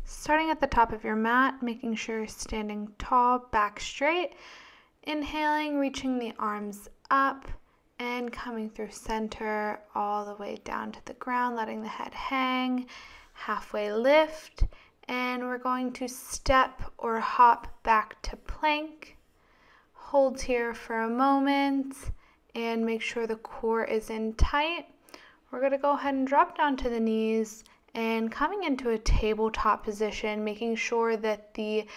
Starting at the top of your mat, making sure you're standing tall, back straight. Inhaling, reaching the arms up and coming through center all the way down to the ground, letting the head hang. Halfway lift, and we're going to step or hop back to plank. Hold here for a moment and make sure the core is in tight. We're going to go ahead and drop down to the knees and coming into a tabletop position, making sure that the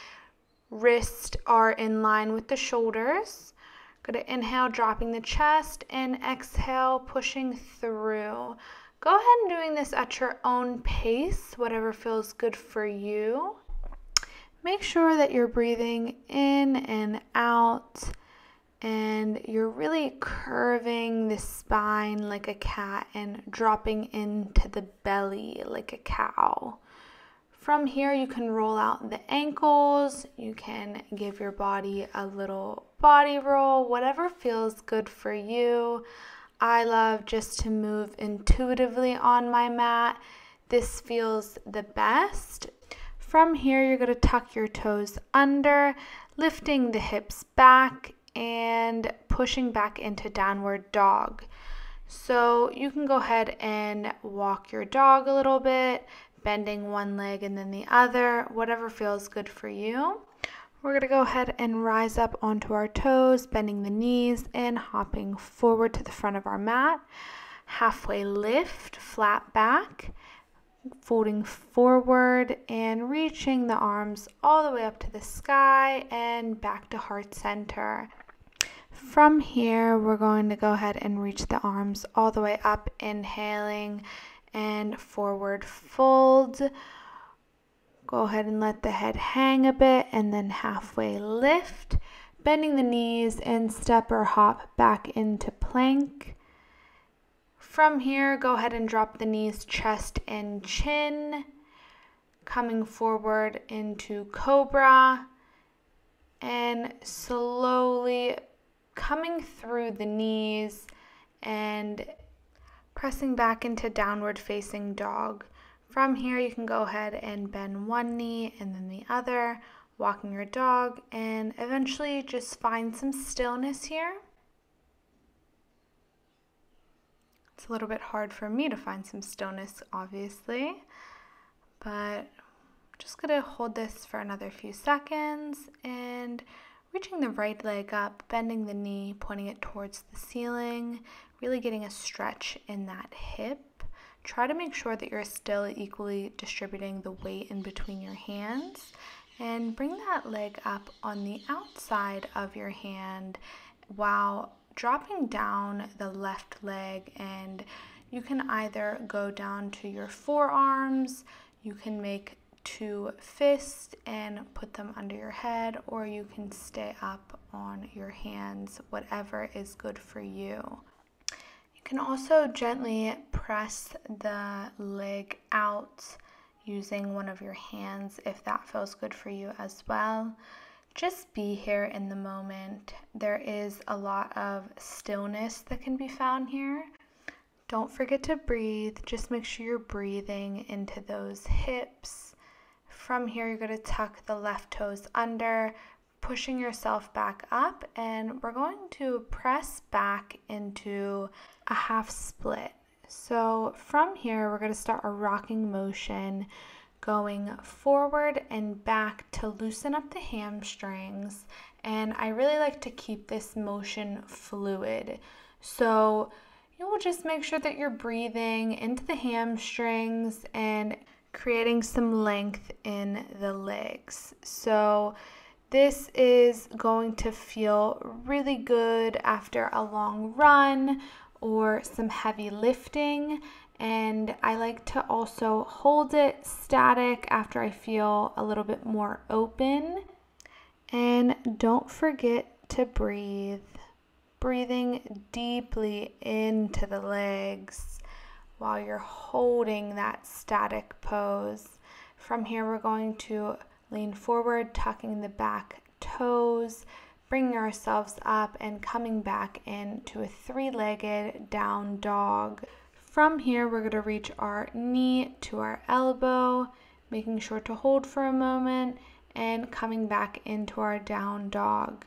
wrists are in line with the shoulders. Going to inhale, dropping the chest, and exhale, pushing through. Go ahead and doing this at your own pace, whatever feels good for you. Make sure that you're breathing in and out, and you're really curving the spine like a cat and dropping into the belly like a cow. From here, you can roll out the ankles. You can give your body a little body roll, whatever feels good for you. I love just to move intuitively on my mat. This feels the best. From here, you're going to tuck your toes under, lifting the hips back and pushing back into downward dog. So you can go ahead and walk your dog a little bit, bending one leg and then the other, whatever feels good for you. We're going to go ahead and rise up onto our toes, bending the knees and hopping forward to the front of our mat. Halfway lift, flat back, folding forward and reaching the arms all the way up to the sky and back to heart center. From here, we're going to go ahead and reach the arms all the way up, inhaling and forward fold. Go ahead and let the head hang a bit and then halfway lift, bending the knees and step or hop back into plank. From here, go ahead and drop the knees, chest and chin, coming forward into cobra and slowly coming through the knees and pressing back into downward facing dog. From here, you can go ahead and bend one knee and then the other, walking your dog, and eventually just find some stillness here. It's a little bit hard for me to find some stillness, obviously, but I'm just going to hold this for another few seconds and reaching the right leg up, bending the knee, pointing it towards the ceiling, really getting a stretch in that hip. Try to make sure that you're still equally distributing the weight in between your hands, and bring that leg up on the outside of your hand while dropping down the left leg, and you can either go down to your forearms, you can make two fists and put them under your head, or you can stay up on your hands, whatever is good for you. You can also gently press the leg out using one of your hands if that feels good for you as well. Just be here in the moment. There is a lot of stillness that can be found here. Don't forget to breathe. Just make sure you're breathing into those hips. From here, you're going to tuck the left toes under, pushing yourself back up, and we're going to press back into a half split. So from here, we're going to start a rocking motion, going forward and back to loosen up the hamstrings. And I really like to keep this motion fluid. So you will just make sure that you're breathing into the hamstrings and creating some length in the legs. So this is going to feel really good after a long run or some heavy lifting. And I like to also hold it static after I feel a little bit more open. And don't forget to breathe. Breathing deeply into the legs while you're holding that static pose. From here, we're going to lean forward, tucking the back toes, bringing ourselves up and coming back into a three-legged down dog. From here, we're going to reach our knee to our elbow, making sure to hold for a moment and coming back into our down dog.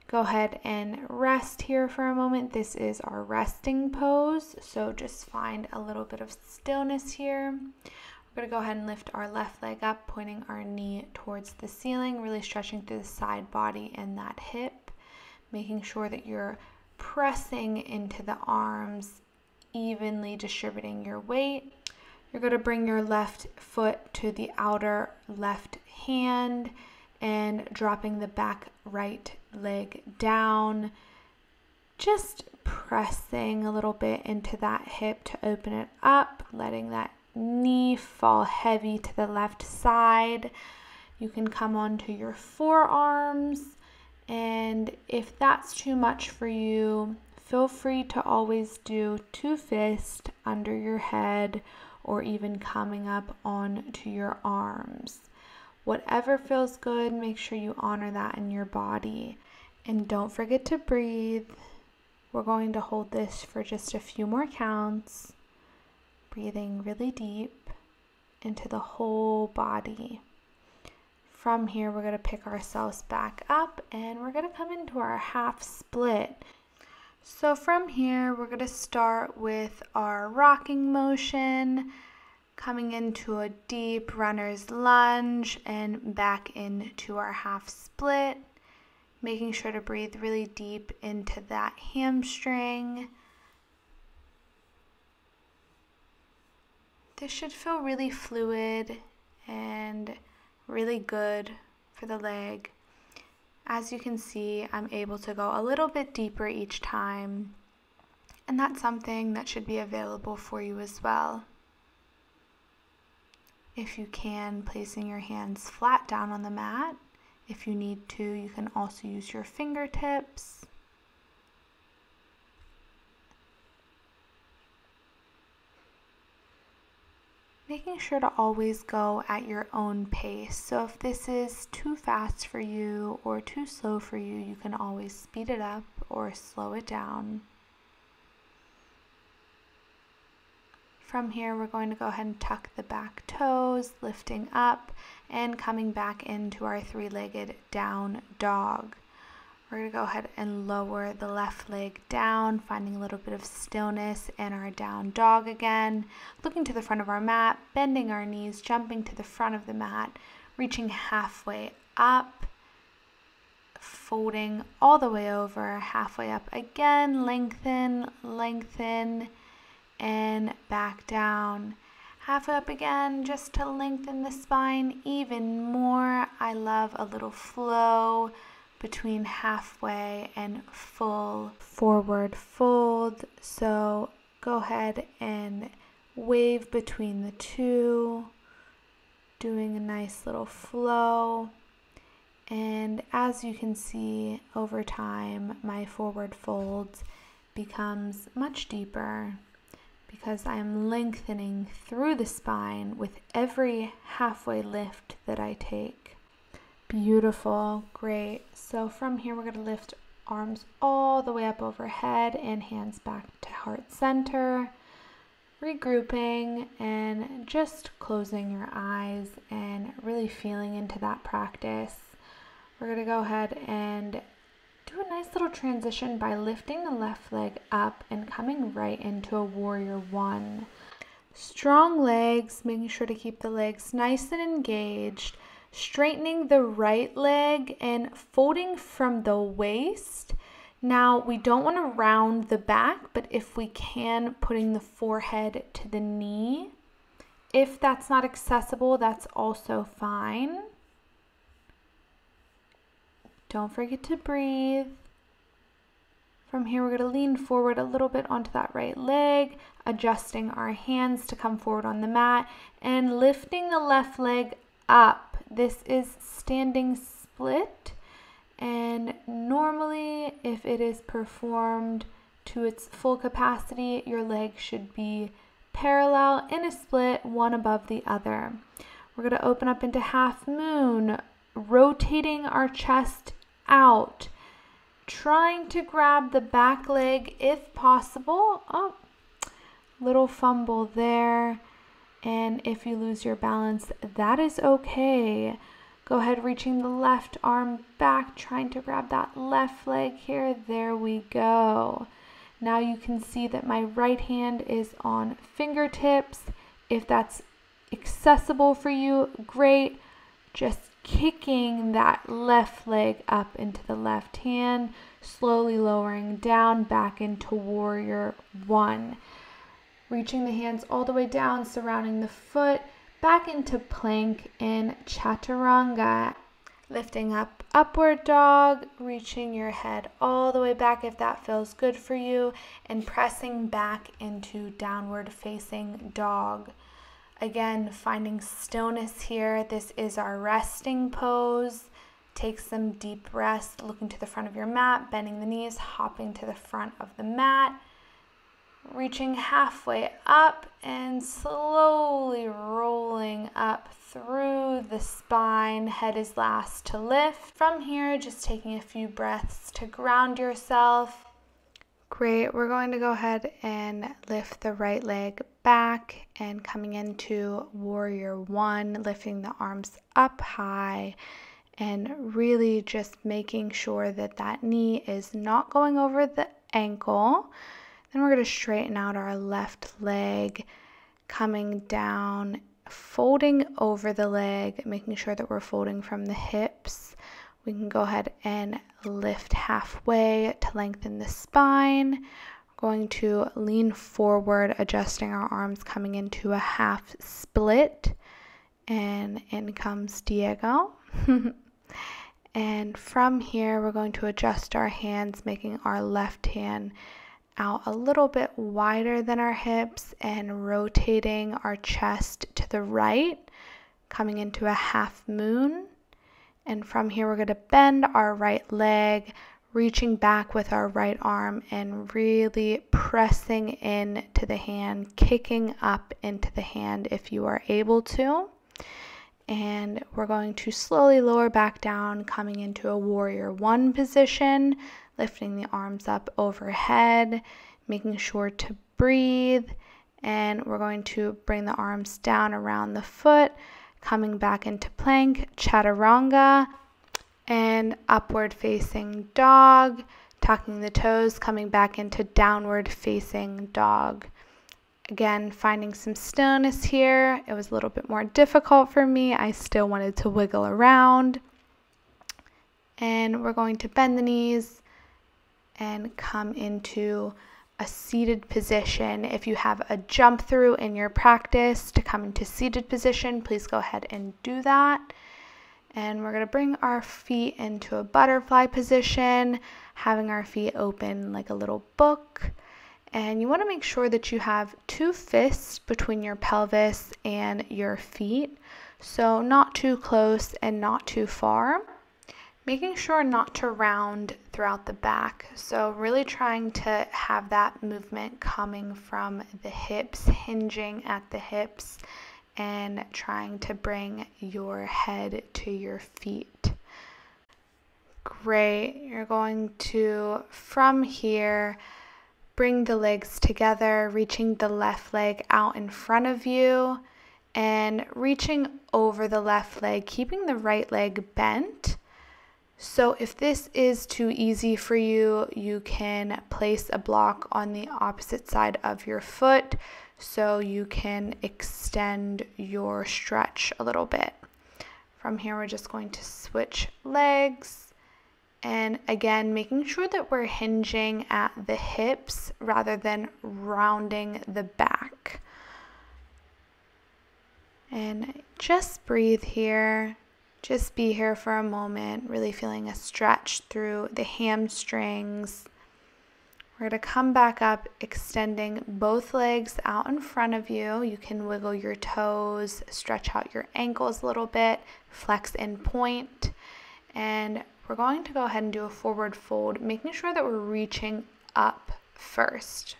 Go ahead and rest here for a moment. This is our resting pose, so just find a little bit of stillness here. We're going to go ahead and lift our left leg up, pointing our knee towards the ceiling, really stretching through the side body and that hip, making sure that you're pressing into the arms, evenly distributing your weight. You're going to bring your left foot to the outer left hand and dropping the back right leg down, just pressing a little bit into that hip to open it up, letting that knee fall heavy to the left side. You can come onto your forearms, and if that's too much for you, feel free to always do 2 fists under your head or even coming up onto your arms. Whatever feels good, make sure you honor that in your body. And don't forget to breathe. We're going to hold this for just a few more counts, breathing really deep into the whole body. From here, we're going to pick ourselves back up and we're going to come into our half split. So from here, we're going to start with our rocking motion, coming into a deep runner's lunge and back into our half split, making sure to breathe really deep into that hamstring. This should feel really fluid and really good for the leg. As you can see, I'm able to go a little bit deeper each time, and that's something that should be available for you as well. If you can, placing your hands flat down on the mat. If you need to, you can also use your fingertips. Making sure to always go at your own pace. So if this is too fast for you or too slow for you, you can always speed it up or slow it down. From here, we're going to go ahead and tuck the back toes, lifting up and coming back into our 3-legged down dog. We're going to go ahead and lower the left leg down, finding a little bit of stillness in our down dog again. Looking to the front of our mat, bending our knees, jumping to the front of the mat, reaching halfway up, folding all the way over, halfway up again, lengthen, lengthen, and back down. Halfway up again, just to lengthen the spine even more. I love a little flow between halfway and full forward fold. So go ahead and wave between the two, doing a nice little flow. And as you can see, over time, my forward fold becomes much deeper, because I am lengthening through the spine with every halfway lift that I take. Beautiful, great. So from here, we're going to lift arms all the way up overhead and hands back to heart center, regrouping and just closing your eyes and really feeling into that practice. We're going to go ahead and do a nice little transition by lifting the left leg up and coming right into a warrior 1. Strong legs, making sure to keep the legs nice and engaged, straightening the right leg and folding from the waist. Now, we don't want to round the back, but if we can, putting the forehead to the knee. If that's not accessible, that's also fine. Don't forget to breathe. From here, we're going to lean forward a little bit onto that right leg, adjusting our hands to come forward on the mat and lifting the left leg up. This is standing split, and normally if it is performed to its full capacity, your legs should be parallel in a split, one above the other. We're going to open up into half moon, rotating our chest out, trying to grab the back leg if possible. Oh, little fumble there. And if you lose your balance, that is okay. Go ahead, reaching the left arm back, trying to grab that left leg here. There we go. Now you can see that my right hand is on fingertips. If that's accessible for you, great. Just kicking that left leg up into the left hand, slowly lowering down back into warrior one. Reaching the hands all the way down, surrounding the foot, back into plank in chaturanga. Lifting up, upward dog, reaching your head all the way back if that feels good for you, and pressing back into downward facing dog. Again, finding stillness here. This is our resting pose. Take some deep breaths, looking to the front of your mat, bending the knees, hopping to the front of the mat. Reaching halfway up and slowly rolling up through the spine. Head is last to lift. From here, just taking a few breaths to ground yourself. Great. We're going to go ahead and lift the right leg back and coming into warrior one, lifting the arms up high and really just making sure that that knee is not going over the ankle. Then we're going to straighten out our left leg, coming down, folding over the leg, making sure that we're folding from the hips. We can go ahead and lift halfway to lengthen the spine. We're going to lean forward, adjusting our arms, coming into a half split. And in comes Diego. And from here, we're going to adjust our hands, making our left hand out a little bit wider than our hips and rotating our chest to the right, coming into a half moon. And from here, we're going to bend our right leg, reaching back with our right arm and really pressing in to the hand, kicking up into the hand if you are able to. And we're going to slowly lower back down, coming into a warrior one position, lifting the arms up overhead, making sure to breathe. And we're going to bring the arms down around the foot, coming back into plank, chaturanga, and upward facing dog, tucking the toes, coming back into downward facing dog. Again, finding some stillness here. It was a little bit more difficult for me. I still wanted to wiggle around. And we're going to bend the knees and come into a seated position. If you have a jump through in your practice to come into seated position, please go ahead and do that. And we're going to bring our feet into a butterfly position, having our feet open like a little book. And you want to make sure that you have two fists between your pelvis and your feet, so not too close and not too far. Making sure not to round throughout the back, so really trying to have that movement coming from the hips, hinging at the hips, and trying to bring your head to your feet. Great. You're going to, from here, bring the legs together, reaching the left leg out in front of you and reaching over the left leg, keeping the right leg bent. So if this is too easy for you, you can place a block on the opposite side of your foot so you can extend your stretch a little bit. From here, we're just going to switch legs. And again, making sure that we're hinging at the hips rather than rounding the back. And just breathe here. Just be here for a moment, really feeling a stretch through the hamstrings. We're going to come back up, extending both legs out in front of you. You can wiggle your toes, stretch out your ankles a little bit, flex in point. And we're going to go ahead and do a forward fold, making sure that we're reaching up first.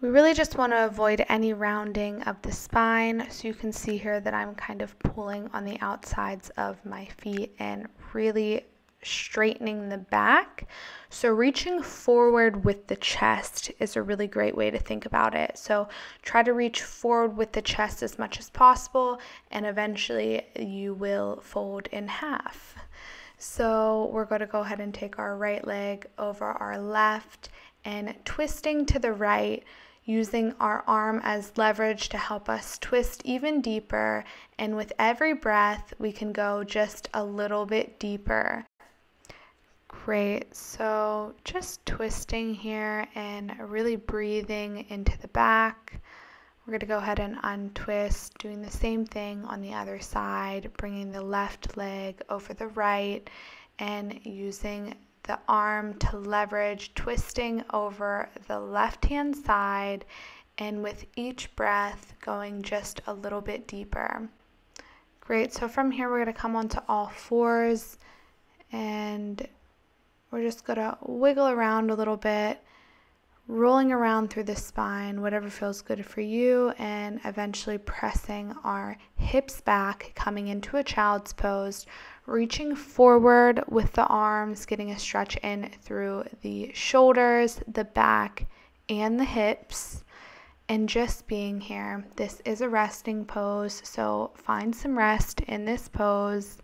We really just want to avoid any rounding of the spine. So you can see here that I'm kind of pulling on the outsides of my feet and really straightening the back. So reaching forward with the chest is a really great way to think about it. So try to reach forward with the chest as much as possible, and eventually you will fold in half. So we're going to go ahead and take our right leg over our left and twisting to the right, using our arm as leverage to help us twist even deeper. And with every breath, we can go just a little bit deeper. Great, so just twisting here and really breathing into the back. We're going to go ahead and untwist, doing the same thing on the other side, bringing the left leg over the right and using the arm to leverage, twisting over the left-hand side, and with each breath going just a little bit deeper. Great, so from here we're going to come onto all fours, and we're just going to wiggle around a little bit, rolling around through the spine, whatever feels good for you, and eventually pressing our hips back, coming into a child's pose, reaching forward with the arms, getting a stretch in through the shoulders, the back, and the hips, and just being here. This is a resting pose, so find some rest in this pose,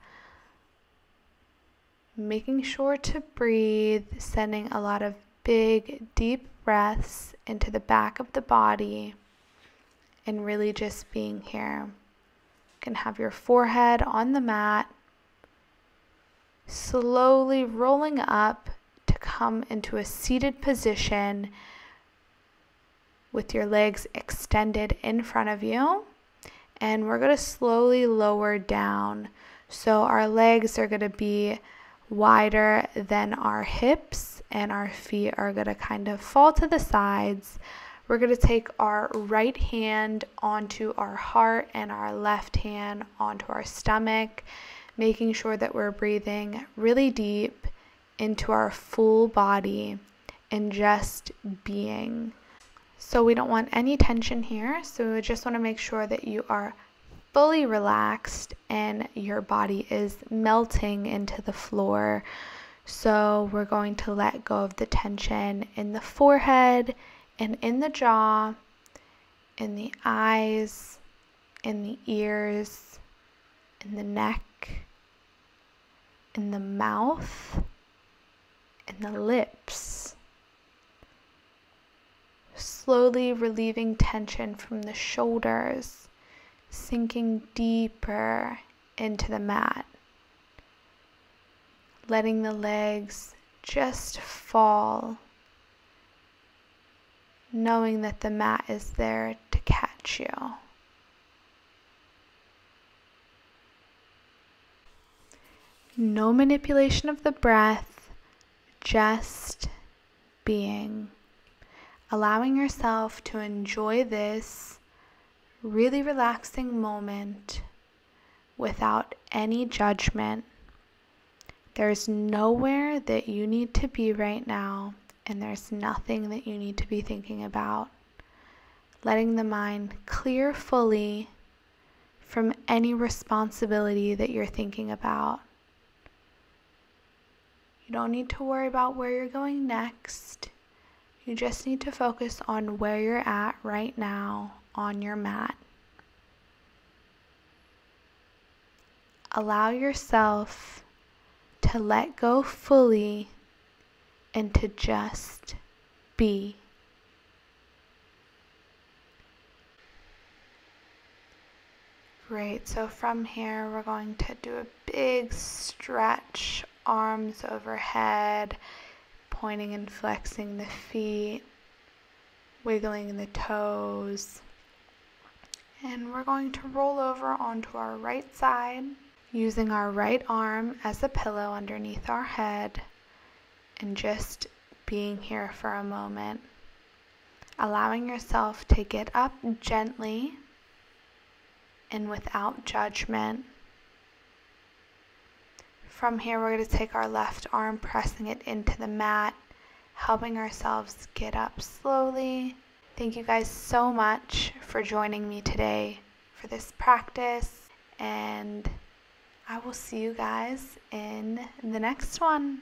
making sure to breathe, sending a lot of big, deep breaths into the back of the body, and really just being here. You can have your forehead on the mat, slowly rolling up to come into a seated position with your legs extended in front of you. And we're going to slowly lower down. So our legs are going to be wider than our hips, and our feet are going to kind of fall to the sides. We're going to take our right hand onto our heart and our left hand onto our stomach, making sure that we're breathing really deep into our full body and just being. So we don't want any tension here, so we just want to make sure that you are fully relaxed and your body is melting into the floor. So we're going to let go of the tension in the forehead and in the jaw, in the eyes, in the ears, in the neck, in the mouth, in the lips. Slowly relieving tension from the shoulders, sinking deeper into the mat. Letting the legs just fall, knowing that the mat is there to catch you. No manipulation of the breath, just being. Allowing yourself to enjoy this really relaxing moment without any judgment. There's nowhere that you need to be right now, and there's nothing that you need to be thinking about. Letting the mind clear fully from any responsibility that you're thinking about. You don't need to worry about where you're going next. You just need to focus on where you're at right now on your mat. Allow yourself to let go fully and to just be. Great, so from here we're going to do a big stretch, arms overhead, pointing and flexing the feet, wiggling the toes. And we're going to roll over onto our right side, using our right arm as a pillow underneath our head, and just being here for a moment. Allowing yourself to get up gently and without judgment. From here, we're going to take our left arm, pressing it into the mat, helping ourselves get up slowly. Thank you guys so much for joining me today for this practice, and I will see you guys in the next one.